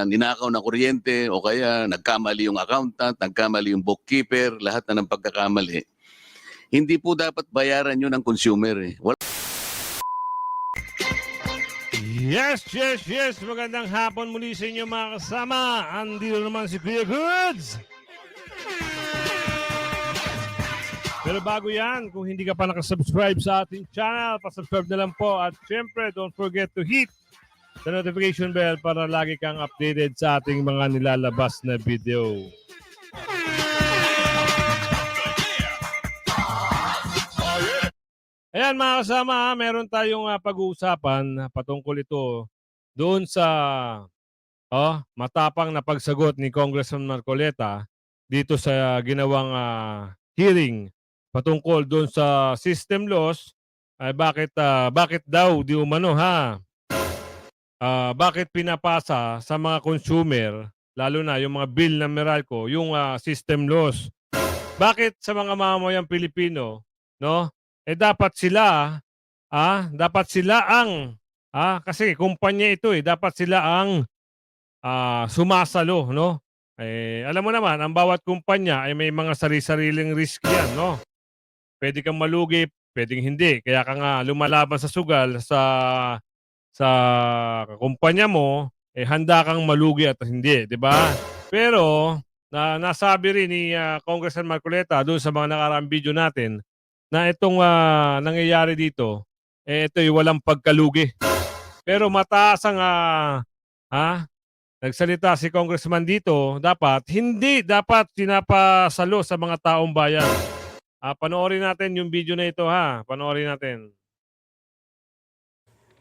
ninakaw ng kuryente o kaya nagkamali yung accountant, nagkamali yung bookkeeper, lahat na ng pagkakamali. Hindi po dapat bayaran yun ng consumer. Yes, yes, yes. Magandang hapon muli sa inyo mga kasama. Andito naman si Kuya Goods. Pero bago yan, kung hindi ka pa nakasubscribe sa ating channel, pasubscribe na lang po. At syempre, don't forget to hit the notification bell para lagi kang updated sa ating mga nilalabas na video. Ayan mga kasama, meron tayong pag-uusapan patungkol ito doon sa matapang na pagsagot ni Congressman Marcoleta dito sa ginawang hearing patungkol doon sa system loss. Ay bakit daw di umano bakit pinapasa sa mga consumer, lalo na yung mga bill ng Meralco, yung system loss? Bakit sa mga mamamayang Pilipino, no? Dapat sila ang kasi kumpanya ito dapat sila ang sumasalo, no? Alam mo naman, ang bawat kumpanya ay may mga sari-sariling risk yan, no? Pwede kang malugi, pwedeng hindi. Kaya ka nga lumalaban sa sugal sa kumpanya mo, handa kang malugi at hindi, di ba? Pero nasabi rin ni Congressman Marcoleta doon sa mga nakaraang video natin na itong nangyayari dito, ito'y walang pagkalugi. Pero mataas ang nagsalita si Congressman dito, hindi dapat sinapasalo sa mga taong bayan. Panoorin natin yung video na ito Panoorin natin.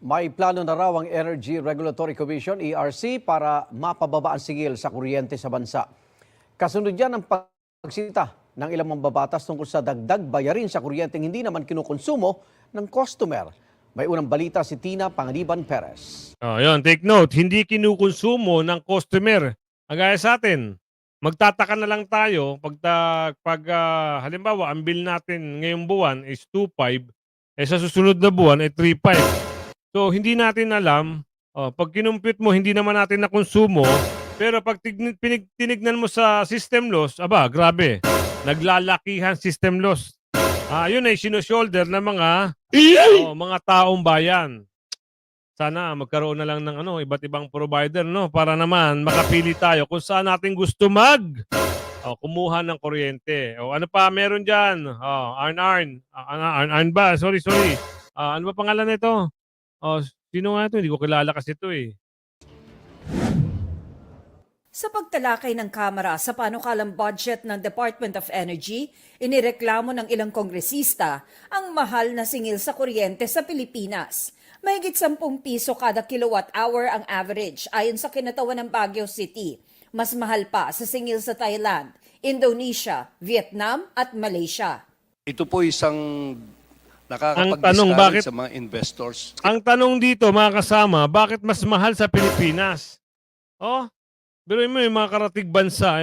May plano na raw ang Energy Regulatory Commission, ERC, para mapababa ang sigil sa kuryente sa bansa. Kasunod yan ang pagsita ng ilang mambabatas tungkol sa dagdag bayarin sa kuryenteng hindi naman kinukonsumo ng customer. May unang balita si Tina Panganiban Perez. Yun, take note, hindi kinukonsumo ng customer. Gaya sa atin, magtataka na lang tayo pag halimbawa ang bill natin ngayong buwan is 2.5, sa susunod na buwan ay 3.5. So hindi natin alam, pag kinumpit mo hindi naman natin nakonsumo, pero pag tinignan mo sa system loss, grabe, naglalakihan system loss. Yun ay sinoshoulder ng mga taong bayan. Sana magkaroon na lang ng iba't ibang provider, no, para naman makapili tayo kung saan natin gusto kumuha ng kuryente. Ano pa meron diyan? Arn ba? Sorry. Ano ba pangalan nito? Sino nga ito? Hindi ko kilala kasi ito eh. Sa pagtalakay ng Kamara sa panukalang budget ng Department of Energy, inireklamo ng ilang kongresista ang mahal na singil sa kuryente sa Pilipinas. Mahigit 10 piso kada kilowatt hour ang average ayon sa kinatawan ng Baguio City. Mas mahal pa sa singil sa Thailand, Indonesia, Vietnam at Malaysia. Ito po isang nakakapag-discourage sa mga investors. Ang tanong dito mga kasama, bakit mas mahal sa Pilipinas? Biruin mo yung mga karatig bansa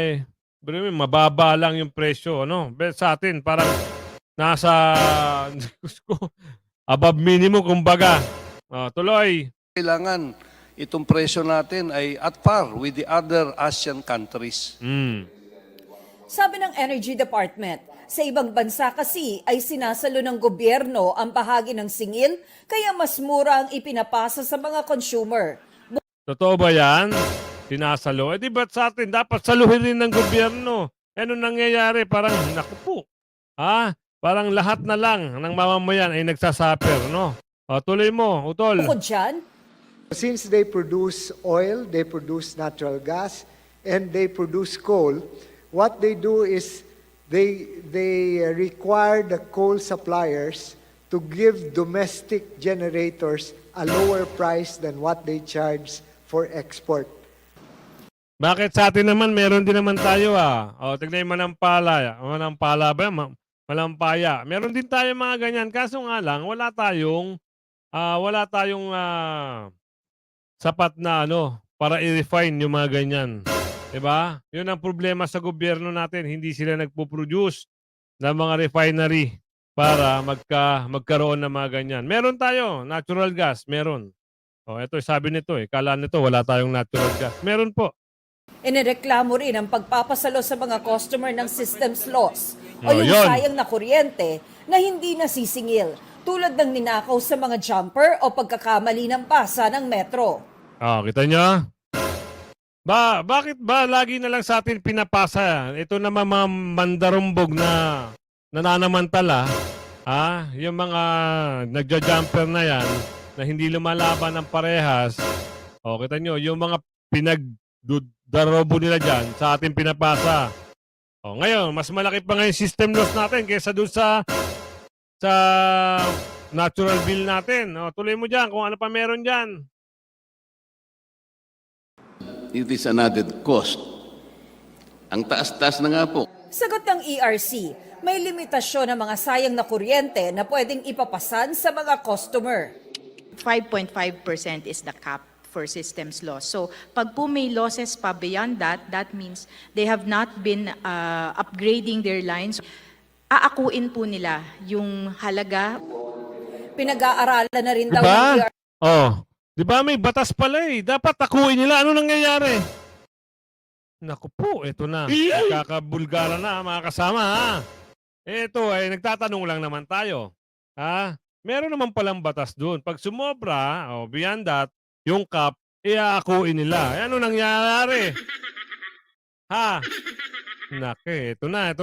biruin mo, mababa lang yung presyo, But sa atin, parang nasa above minimum kumbaga. Tuloy. Kailangan itong presyo natin ay at par with the other ASEAN countries. Sabi ng Energy Department, sa ibang bansa kasi ay sinasalo ng gobyerno ang bahagi ng singil, kaya mas mura ang ipinapasa sa mga consumer. Totoo ba yan? Sinasalo? Di ba't sa atin dapat saluhin rin ng gobyerno? Ano nangyayari? Parang, naku po. Parang lahat na lang ng mamamayan ay nagsasaper, no? Tuloy mo, Utol. Bukod dyan, since they produce oil, they produce natural gas, and they produce coal, what they do is they require the coal suppliers to give domestic generators a lower price than what they charge for export. Bakit sa atin naman, meron din naman tayo tignan yung Manampala. Manampala ba? Malampaya. Meron din tayo mga ganyan. Kaso nga lang, wala tayong sapat na para i-refine yung mga ganyan. Diba? Yun ang problema sa gobyerno natin. Hindi sila nagpo-produce ng mga refinery para magkaroon ng mga ganyan. Meron tayo, natural gas, meron. Ito sabi nito kala nito wala tayong natural gas. Meron po. Inireklamo rin ang pagpapasalo sa mga customer ng systems loss o Oh, yung yun. sayang na kuryente na hindi nasisingil tulad ng ninakaw sa mga jumper o pagkakamali ng pasa ng metro. Kita nyo? Bakit ba lagi na lang sa atin pinapasa? Ito naman mga mandarumbog na nananamantala. Yung mga nagja-jumper na yan na hindi lumalaban ng parehas. Kita nyo, yung mga pinagdarobo nila dyan sa ating pinapasa. Ngayon, mas malaki pa ngayon system loss natin kaysa doon sa natural bill natin. Tuloy mo dyan kung ano pa meron dyan. It is an added cost. Ang taas-taas na nga po. Sagot ng ERC, may limitasyon ng mga sayang na kuryente na pwedeng ipapasan sa mga customer. 5.5% is the cap for systems loss. So, pag po may losses pa beyond that, that means they have not been upgrading their lines. Aakuin po nila yung halaga. Pinag-aaralan na rin daw ng Diba? ERC Di ba may batas pala Dapat takuin nila. Ano nangyayari? Naku po, ito na. Nagkakabulgara na mga kasama Ito nagtatanong lang naman tayo. Meron naman palang batas doon. Pag sumobra, beyond that, yung cap, iaakuin nila. Ano nangyayari? Nake, ito na.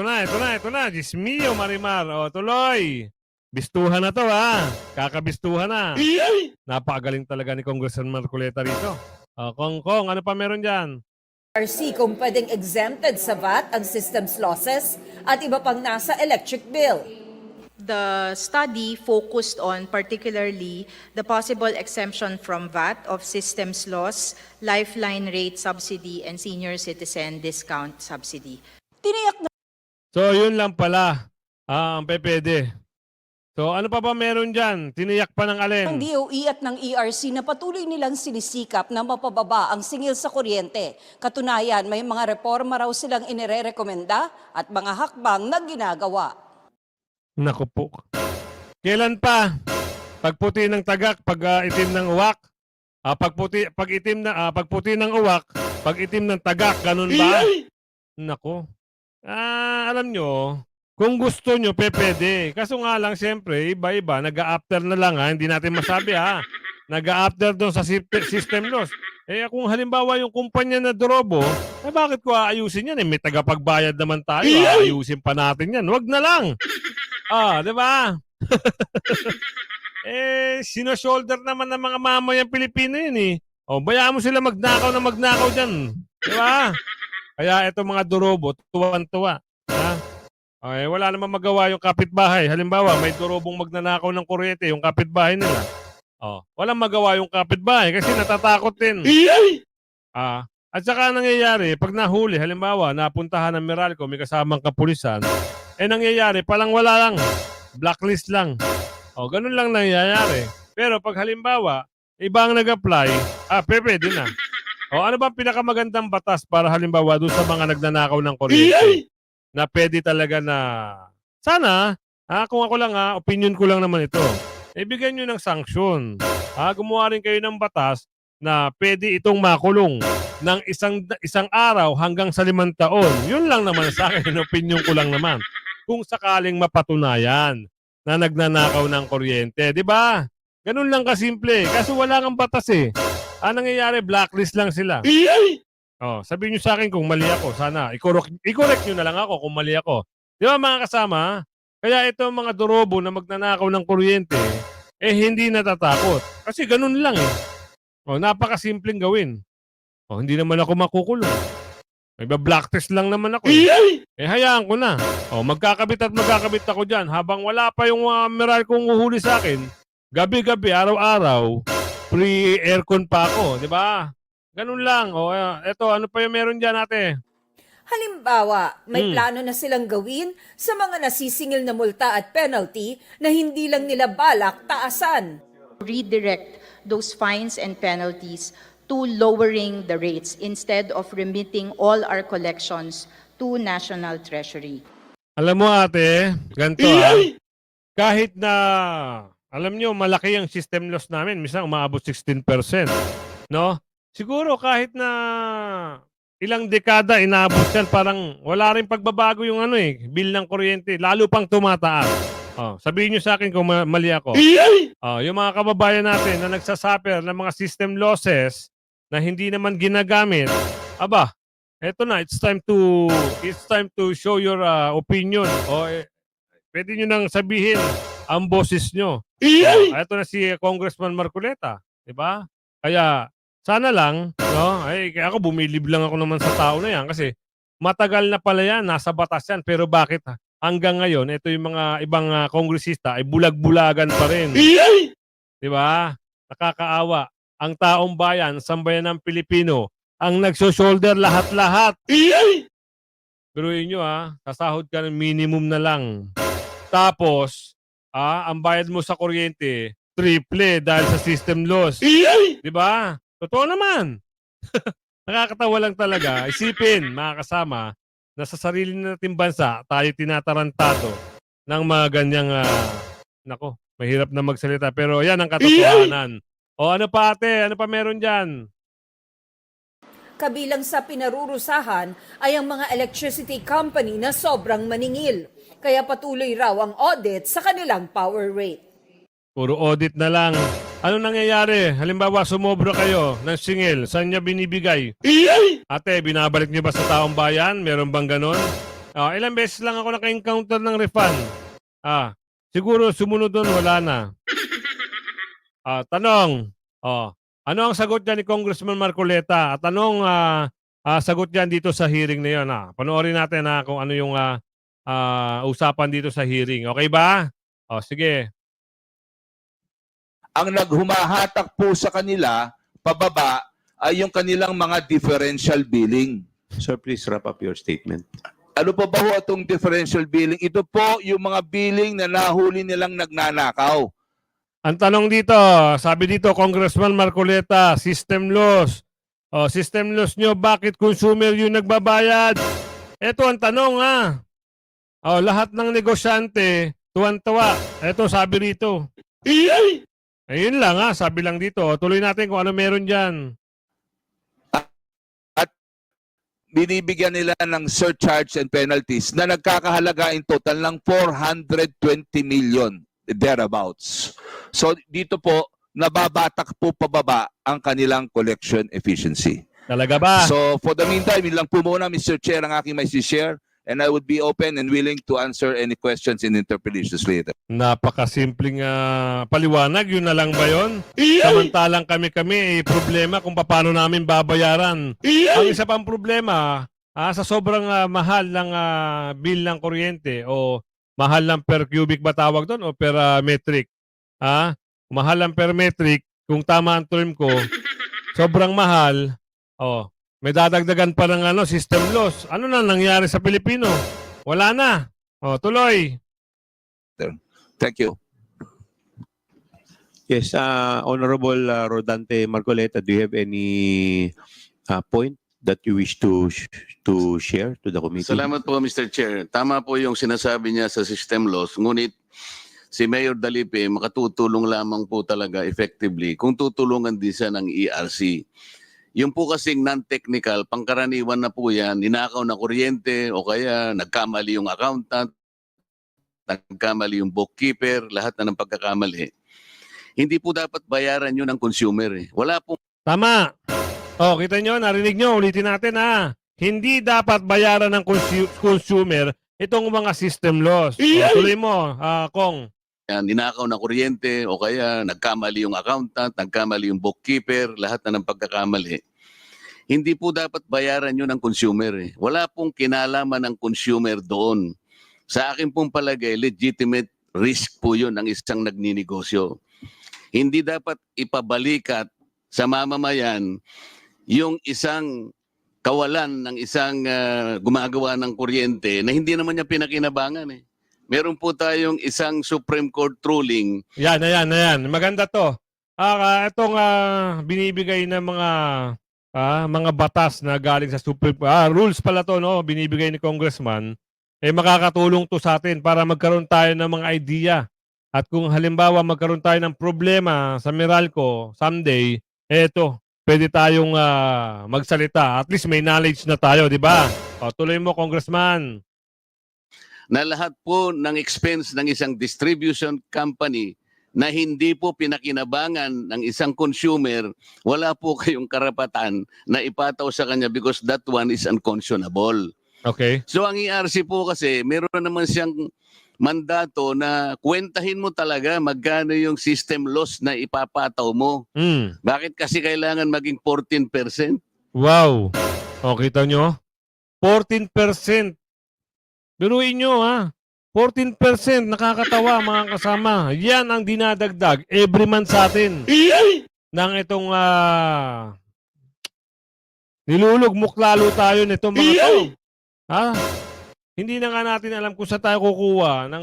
Diyos mio, Marimar. Tuloy. Bistuhan na to Kakabistuhan na. Napakagaling talaga ni Congressman Marcoleta rito. Kong, ano pa meron dyan? ERC kung pwedeng exempted sa VAT ang systems losses at iba pang nasa electric bill. The study focused on particularly the possible exemption from VAT of systems loss, lifeline rate subsidy, and senior citizen discount subsidy. Tiniyak na So, yun lang pala. Ang PPD. So, ano pa ba meron dyan? Tiniyak pa ng alin? ng DOE at ng ERC na patuloy nilang sinisikap na mapababa ang singil sa kuryente. Katunayan, may mga reforma raw silang inirerekomenda at mga hakbang na ginagawa. Naku po. Kailan pa? Pag puti ng tagak, pag itim ng uwak. Pag puti ng uwak, pag itim ng tagak, ganun ba? Naku. Alam nyo, kung gusto nyo, pwede. Kaso nga lang, siyempre, iba-iba, nag-a-after na lang hindi natin masabi Nag-a-after doon sa system loss. Kung halimbawa yung kumpanya na Dorobo, bakit ko aayusin yan? May tagapagbayad naman tayo. Aayusin pa natin yan. Wag na lang. Di ba? Sino-shoulder naman ng mga mamayang Pilipino yun bayaan mo sila magnakaw dyan. Di ba? Kaya ito mga Dorobo, tuwan-tuwa. Wala namang magawa yung kapitbahay. Halimbawa, may Dorobong magnanakaw ng kuryente, yung kapitbahay nila. Walang magawa yung kapitbahay kasi natatakot din. At saka nangyayari, pag nahuli, halimbawa, napuntahan ng Meralco, may kasamang kapulisan, nangyayari, palang wala lang. Blacklist lang. Ganun lang nangyayari. Pero pag halimbawa, ibang nag-apply, pwede na. Ano ba pinakamagandang batas para halimbawa doon sa mga nagnanakaw ng kuryente? Na pwede talaga na, sana, kung ako lang opinion ko lang naman ito, bigyan nyo ng sanksyon. Gumawa rin kayo ng batas na pwede itong makulong ng isang araw hanggang sa 5 taon. Yun lang naman sa akin, opinion ko lang naman. Kung sakaling mapatunayan na nagnanakaw ng kuryente. Di ba? Ganun lang kasimple. Kaso wala kang batas Ang nangyayari, blacklist lang sila. Sabihin nyo sa akin kung mali ako. Sana, i-correct nyo na lang ako kung mali ako. Di ba mga kasama? Kaya ito mga Dorobo na magnanakaw ng kuryente, hindi natatakot. Kasi ganun lang napakasimpleng gawin. Hindi naman ako makukulong. Black test lang naman ako. Hayaan ko na. Magkakabit ako dyan. Habang wala pa yung Meralco kong uhuli sa akin, gabi-gabi, araw-araw, pre-aircon pa ako. Di ba? Ganun lang. Eto, ano pa yung meron dyan ate? Halimbawa, may plano na silang gawin sa mga nasisingil na multa at penalty na hindi lang nila balak taasan. Redirect those fines and penalties to lowering the rates instead of remitting all our collections to National Treasury. Alam mo ate, ganito kahit na Alam nyo, malaki ang system loss namin. Minsan umaabot 16%. No? Siguro kahit na ilang dekada inaabot yan, parang wala rin pagbabago yung bill ng kuryente. Lalo pang tumataas. Sabihin nyo sa akin kung mali ako. Yung mga kababayan natin na nagsasuffer ng mga system losses na hindi naman ginagamit, aba, eto na, it's time to show your opinion. Pwede nyo nang sabihin ang boses nyo. Eto na si Congressman Marcoleta, di ba? Kaya sana lang, no? Kaya ako bumilib lang ako naman sa tao na yan kasi matagal na pala yan, nasa batas yan. Pero bakit hanggang ngayon, ito yung mga ibang kongresista ay bulag-bulagan pa rin. Di ba? Nakakaawa. Ang taong bayan, sambayan ng Pilipino, ang nagso-shoulder lahat-lahat. Biruin nyo sasahod ka ng minimum na lang. Tapos, ang bayad mo sa kuryente, triple dahil sa system loss. Di ba? Totoo naman. Nakakatawa lang talaga. Isipin, mga kasama, na sa sarili nating bansa, tayo tinatarantado ng mga ganyang, mahirap na magsalita. Pero yan ang katotohanan. Ano pa ate? Ano pa meron dyan? Kabilang sa pinarurusahan ay ang mga electricity company na sobrang maningil. Kaya patuloy raw ang audit sa kanilang power rate. Puro audit na lang. Ano nangyayari? Halimbawa, sumobra kayo ng singil. Saan niya binibigay? Ate, binabalik niyo ba sa taong bayan? Meron bang ganon? Ilang beses lang ako naka-encounter ng refund. Siguro sumunod doon, wala na. Tanong. Ano ang sagot niya ni Congressman Marcoleta? At anong sagot niyan dito sa hearing na yun? Panoorin natin kung ano yung usapan dito sa hearing. Okay ba? Sige. Ang naghumahatak po sa kanila, pababa, ay yung kanilang mga differential billing. Sir, please wrap up your statement. Ano po ba ho itong differential billing? Ito po yung mga billing na nahuli nilang nagnanakaw. Ang tanong dito, sabi dito, Congressman Marcoleta, system loss. System loss nyo, bakit consumer yung nagbabayad? Ito ang tanong lahat ng negosyante, tuwan-tuwa. Ito sabi rito. Ayun lang sabi lang dito. Tuloy natin kung ano meron dyan. At binibigyan nila ng surcharge and penalties na nagkakahalaga in total ng 420 million thereabouts. So dito po, nababatak po pababa ang kanilang collection efficiency. Talaga ba? So for the meantime, yun lang po muna, Mr. Chair, ang aking may share. And I would be open and willing to answer any questions and interpellations later. Napakasimpleng paliwanag. Yun na lang ba yun? Samantalang kami problema kung paano namin babayaran. Ang isa pang problema, sa sobrang mahal ng bill ng kuryente o mahal ng per cubic ba tawag doon o per metric? Mahal ng per metric, kung tama ang term ko, sobrang mahal, may dadagdagan pa ng system loss. Ano na nangyari sa Pilipino? Wala na. Tuloy. Thank you. Yes, Honorable Rodante Marcoleta, do you have any point that you wish to share to the committee? Salamat po, Mr. Chair. Tama po yung sinasabi niya sa system loss. Ngunit si Mayor Dalipe makatutulong lamang po talaga effectively kung tutulungan din siya ng ERC. Yung po kasing non-technical, pangkaraniwan na po yan, ninakaw na kuryente o kaya nagkamali yung accountant, nagkamali yung bookkeeper, lahat na ng pagkakamali. Hindi po dapat bayaran yun ng consumer. Wala po. Tama. Kita nyo, narinig nyo, ulitin natin Hindi dapat bayaran ng consumer itong mga system loss. Tuloy mo, Kong. Yan, ninakaw na kuryente o kaya nagkamali yung accountant, nagkamali yung bookkeeper, lahat na ng pagkakamali. Hindi po dapat bayaran yun ng consumer. Wala pong kinalaman ng consumer doon. Sa akin pong palagay, legitimate risk po yun ng isang nagninegosyo. Hindi dapat ipabalikat sa mamamayan yung isang kawalan ng isang gumagawa ng kuryente na hindi naman niya pinakinabangan. Meron po tayong isang Supreme Court ruling. Yan. Maganda to. Itong binibigay ng mga batas na galing sa Supreme Court. Rules pala to, no? Binibigay ni Congressman. Makakatulong to sa atin para magkaroon tayo ng mga idea At kung halimbawa magkaroon tayo ng problema sa Meralco someday, eto, pwede tayong magsalita. At least may knowledge na tayo, di ba? O, tuloy mo, Congressman. Na lahat po ng expense ng isang distribution company na hindi po pinakinabangan ng isang consumer, wala po kayong karapatan na ipataw sa kanya because that one is unconscionable. Okay? So ang ERC po kasi, meron naman siyang mandato na kwentahin mo talaga magkano yung system loss na ipapataw mo. Mm. Bakit kasi kailangan maging 14%? Wow. O, kita nyo? 14%. Biruin nyo, ha? 14%. Nakakatawa, mga kasama. Yan ang dinadagdag every month sa atin. Nang itong nilulugmok lalo tayo nitong mga to. Ha? Hindi na nga natin alam kung saan tayo kukuha ng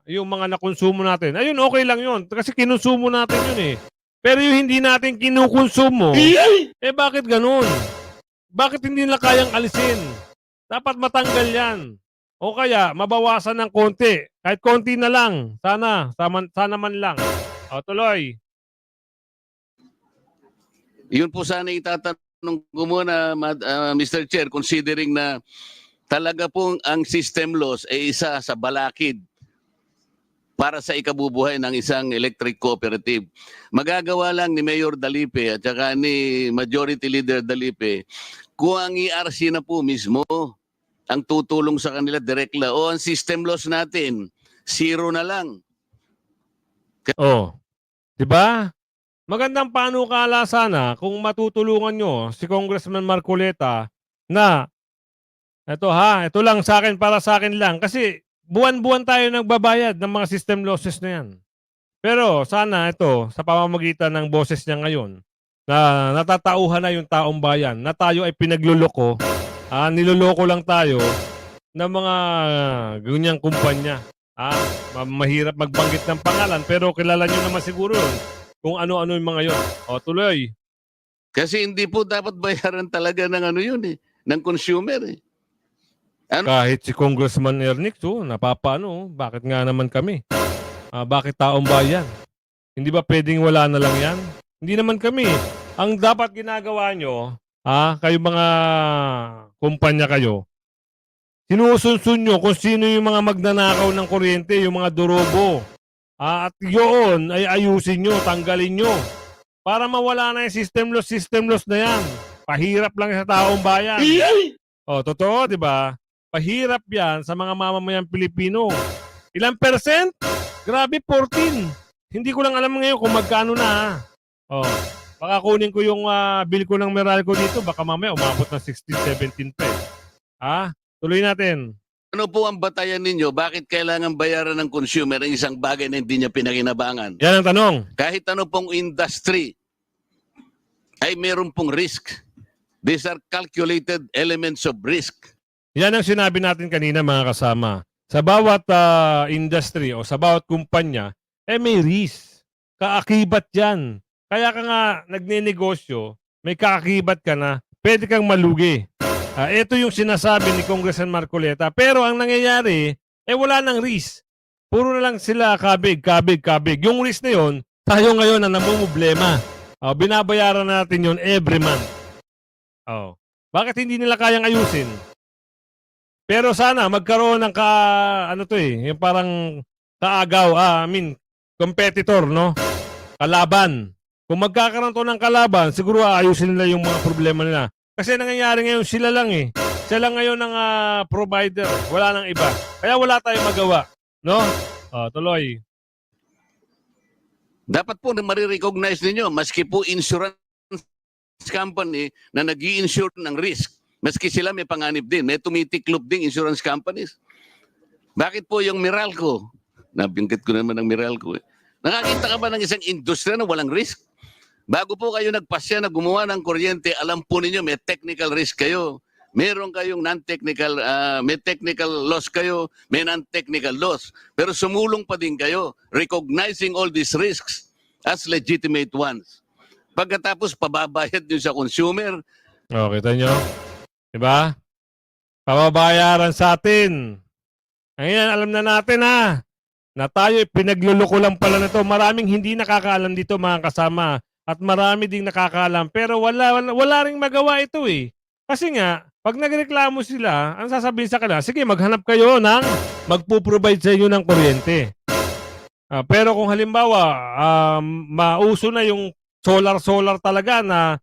yung mga nakonsumo natin. Ayun, okay lang yun. Kasi kinonsumo natin yun eh. Pero yung hindi natin kinukonsumo, bakit ganun? Bakit hindi nila kayang alisin? Dapat matanggal yan. O kaya, mabawasan ng konti. Kahit konti na lang. Sana man lang. O, tuloy. Yun po sana itatanong ko muna, Mr. Chair, considering na talaga pong ang system loss ay isa sa balakid para sa ikabubuhay ng isang electric cooperative. Magagawa lang ni Mayor Dalipe at saka ni Majority Leader Dalipe kung ang ERC na po mismo ang tutulong sa kanila direkla o ang system loss natin, zero na lang. Oh. 'Di ba? Magandang panukala sana kung matutulungan nyo si Congressman Marcoleta na ito lang sa akin, para sa akin lang. Kasi buwan-buwan tayo nagbabayad ng mga system losses na yan. Pero sana ito, sa pamamagitan ng boses niya ngayon, na natatauhan na yung taong bayan, na tayo ay pinagluloko, niloloko lang tayo ng mga ganyang kumpanya. Mahirap magbanggit ng pangalan, pero kilala nyo naman siguro yun kung ano-ano yung mga yun. O, tuloy. Kasi hindi po dapat bayaran talaga ng ano yun eh, ng consumer eh. Kahit si Congressman Ernix, napapano, bakit nga naman kami? Bakit taong bayan? Hindi ba pwedeng wala na lang yan? Hindi naman kami. Ang dapat ginagawa nyo, kayo mga kumpanya kayo, sinusunsun nyo kung sino yung mga magnanakaw ng kuryente, yung mga durobo. At yun ay ayusin nyo, tanggalin nyo. Para mawala na yung system loss na yan. Pahirap lang sa taong bayan. O, totoo, di ba? Pahirap yan sa mga mamamayang Pilipino. Ilang percent? Grabe, 14. Hindi ko lang alam ngayon kung magkano na. Baka kunin ko yung bill ko ng Meralco dito. Baka mamaya umabot ng 16, 17 pesos. Tuloy natin. Ano po ang batayan ninyo? Bakit kailangan bayaran ng consumer ang isang bagay na hindi niya pinakinabangan? Yan ang tanong. Kahit ano pong industry ay meron pong risk. These are calculated elements of risk. Yan ang sinabi natin kanina, mga kasama. Sa bawat industry o sa bawat kumpanya, may risk. Kaakibat yan. Kaya ka nga nagnenegosyo, may kaakibat ka na, pwede kang malugi. Ito yung sinasabi ni Congressman Marcoleta. Pero ang nangyayari, wala nang risk. Puro na lang sila kabig. Yung risk na yun, tayo ngayon ang namumblema. Binabayaran natin yun every month. Bakit hindi nila kayang ayusin? Pero sana magkaroon ng yung parang kaagaw, competitor, no? Kalaban. Kung magkakaroon to ng kalaban, siguro ayusin nila yung mga problema nila. Kasi nangyayari ngayon, sila lang eh. Sila lang ngayon ang provider. Wala nang iba. Kaya wala tayong magawa. No? Tuloy. Dapat po na marirecognize ninyo, maski po insurance company na nag-i-insure ng risk, maski sila may panganib din, may tumitiklop ding insurance companies. Bakit po yung Meralco? Nabingkit ko naman ng Meralco eh. Nakakita ka ba ng isang industriya na walang risk? Bago po kayo nagpasya na gumawa ng kuryente, alam po ninyo may technical risk kayo. Meron kayong non-technical, may technical loss kayo, may non-technical loss. Pero sumulong pa din kayo, recognizing all these risks as legitimate ones. Pagkatapos, pababayad nyo sa consumer. Kita nyo? Diba? Pababayaran sa atin. Ngayon, alam na natin na tayo pinagluloko lang pala nito. Maraming hindi nakakaalam dito mga kasama at marami ding nakakaalam pero wala ring magawa ito eh. Kasi nga, pag nagreklamo sila, ang sasabihin sa kanila, sige maghanap kayo ng magpo-provide sa inyo ng kuryente. Pero kung halimbawa, mauso na yung solar talaga na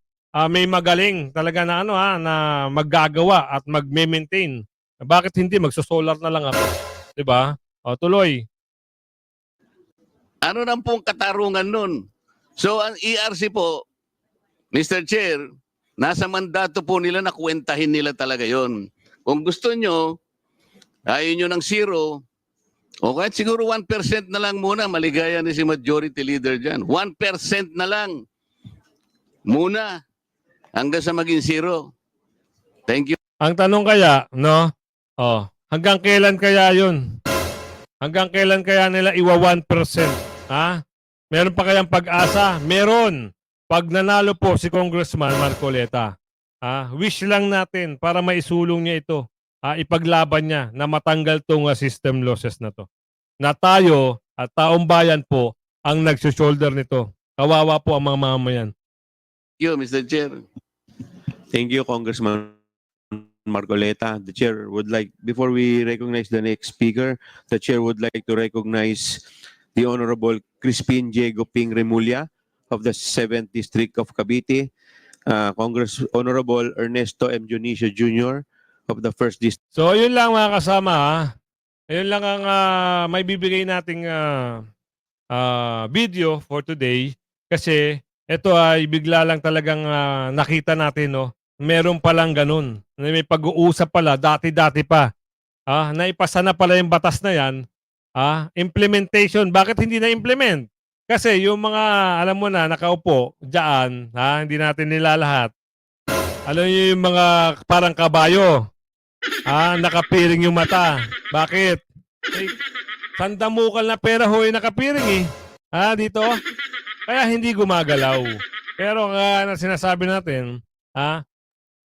may magaling talaga na na maggagawa at magme-maintain. Bakit hindi magso-solar na lang ako? 'Di ba? O tuloy. Ano nang pong katarungan nun? So ang ERC po, Mr. Chair, nasa mandato po nila na kwentahin nila talaga yon. Kung gusto nyo, ayaw nyo ng zero, o kahit siguro 1% na lang muna, maligaya ni si Majority Leader dyan. 1% na lang muna hanggang sa maging zero. Thank you. Ang tanong kaya, no? Hanggang kailan kaya yun? Hanggang kailan kaya nila iwa 1%? Ha? Meron pa kayang pag-asa? Meron. Pag nanalo po si Congressman Marcoleta, wish lang natin para maisulong niya ito. Ipaglaban niya na matanggal tong system losses na to. Na tayo at taong bayan po ang nagsushoulder nito. Kawawa po ang mga mamayan. Thank you, Mr. Chair. Thank you, Congressman Marcoleta. The chair would like, before we recognize the next speaker, the chair would like to recognize the Honorable Crispin Diego Ping Remulla of the 7th District of Cavite, Honorable Ernesto M. Junicio Jr. of the 1st District. So, yun lang mga kasama. Yun lang ang may bibigay nating video for today. Kasi ito ay bigla lang talagang nakita natin, no? Meron palang ganun. May pag-uusap pala, dati-dati pa. Naipasa na pala yung batas na yan. Implementation, bakit hindi na-implement? Kasi yung mga, alam mo na, nakaupo dyan, hindi natin nilalahat. Alam niyo yung mga parang kabayo. Nakapiring yung mata. Bakit? Sandamukal na pera hoy nakapiring eh. Dito. Kaya hindi gumagalaw. Pero nga na sinasabi natin,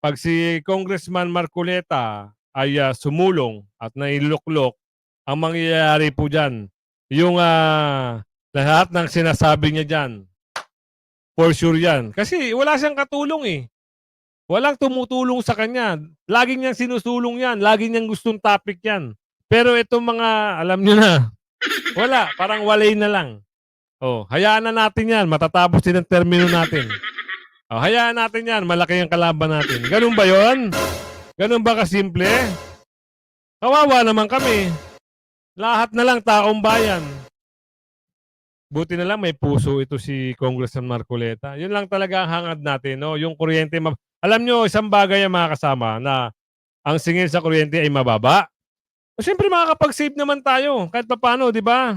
pag si Congressman Marcoleta ay sumulong at nailuklok, ang mangyayari po dyan, yung lahat ng sinasabi niya dyan, for sure yan. Kasi wala siyang katulong eh. Walang tumutulong sa kanya. Laging niyang sinusulong yan. Laging niyang gustong topic yan. Pero itong mga, alam niyo na, wala. Parang walay na lang. Hayaan na natin yan. Matatapos din ang termino natin. Hayaan natin yan. Malaki ang kalaban natin. Ganun ba yon? Ganun ba kasimple? Kawawa naman kami. Lahat na lang taong bayan. Buti na lang may puso ito si Congressman Marcoleta. Yun lang talaga ang hangad natin. No? Yung kuryente, alam nyo, isang bagay ang mga kasama na ang singil sa kuryente ay mababa. Siyempre makakapag-save naman tayo kahit pa paano, di ba?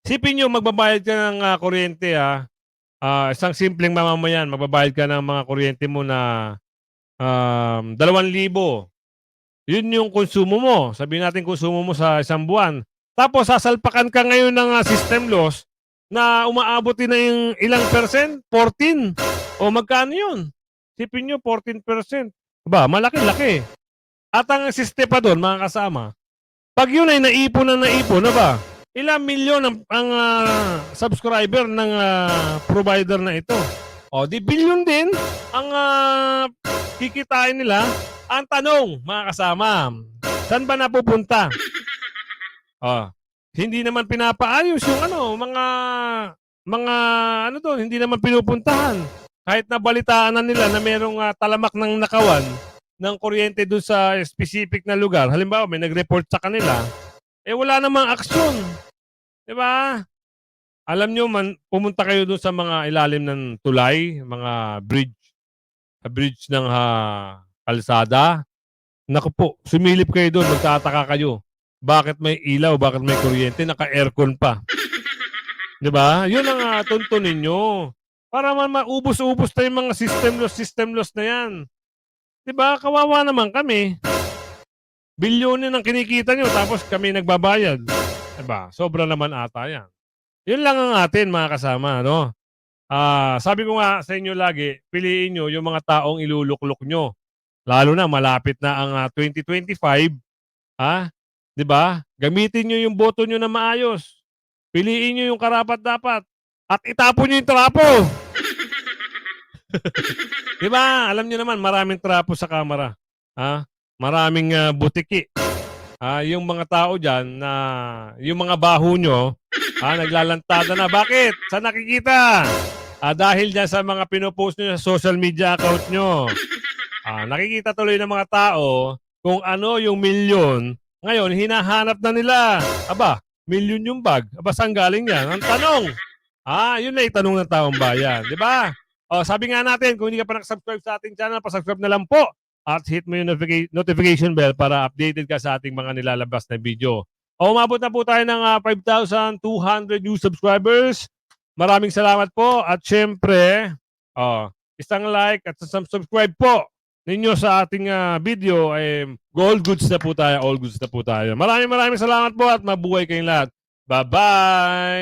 Sipin nyo, magbabayad ka ng kuryente isang simpleng mamamayan, magbabayad ka ng mga kuryente mo na 2,000. Yun yung konsumo mo. Sabihin natin konsumo mo sa isang buwan. Tapos sasalpakan ka ngayon ng system loss na umaabot din na yung ilang percent? 14. O magkano yun? Sipin nyo, 14%. Ba, malaki-laki. At ang siste pa doon, mga kasama, pag yun ay naipon na ba? Ilang milyon ang subscriber ng provider na ito? Di billion din ang kikitain nila. Ang tanong, mga kasama, saan ba napupunta? Hindi naman pinapaayos yung mga doon, hindi naman pinupuntahan. Kahit nabalitaan na nila na merong talamak ng nakawan ng kuryente doon sa specific na lugar. Halimbawa, may nag-report sa kanila, wala namang aksyon. Diba? Alam nyo, pumunta kayo doon sa mga ilalim ng tulay, mga bridge ng kalsada. Naku po, sumilip kayo doon, magtataka kayo. Bakit may ilaw, bakit may kuryente, naka-aircon pa. Diba? Yun ang tuntunin nyo. Para maubos-ubos na yung mga system loss na yan. Diba? Kawawa naman kami. Bilyonin ang kinikita nyo, tapos kami nagbabayad. Diba? Sobra naman ata yan. Yun lang ang atin, mga kasama, no? Sabi ko nga sa inyo lagi, piliin nyo yung mga taong iluluklok nyo. Lalo na, malapit na ang 2025. 'Di ba? Gamitin nyo yung boto nyo na maayos. Piliin nyo yung karapat-dapat. At itapon nyo yung trapo. 'Di ba? Alam niyo naman, maraming trapo sa Kamara. Ha? Maraming butiki. Yung mga tao diyan na yung mga baho nyo, naglalantada na. Bakit? Saan nakikita? Dahil diyan sa mga pinopost nyo sa social media account nyo. Nakikita tuloy ng mga tao kung ano yung milyon. Ngayon, hinahanap na nila. Aba, milyon yung bag. Aba, saan galing yan? Ang tanong. Yun na itanong ng taong bayan. Di ba? Sabi nga natin, kung hindi ka pa nakasubscribe sa ating channel, pasubscribe na lang po. At hit mo yung notification bell para updated ka sa ating mga nilalabas na video. Umabot na po tayo ng 5,200 new subscribers. Maraming salamat po. At syempre, isang like at subscribe po ninyo sa ating video. All goods na po tayo. Maraming salamat po at mabuhay kayong lahat. Bye-bye!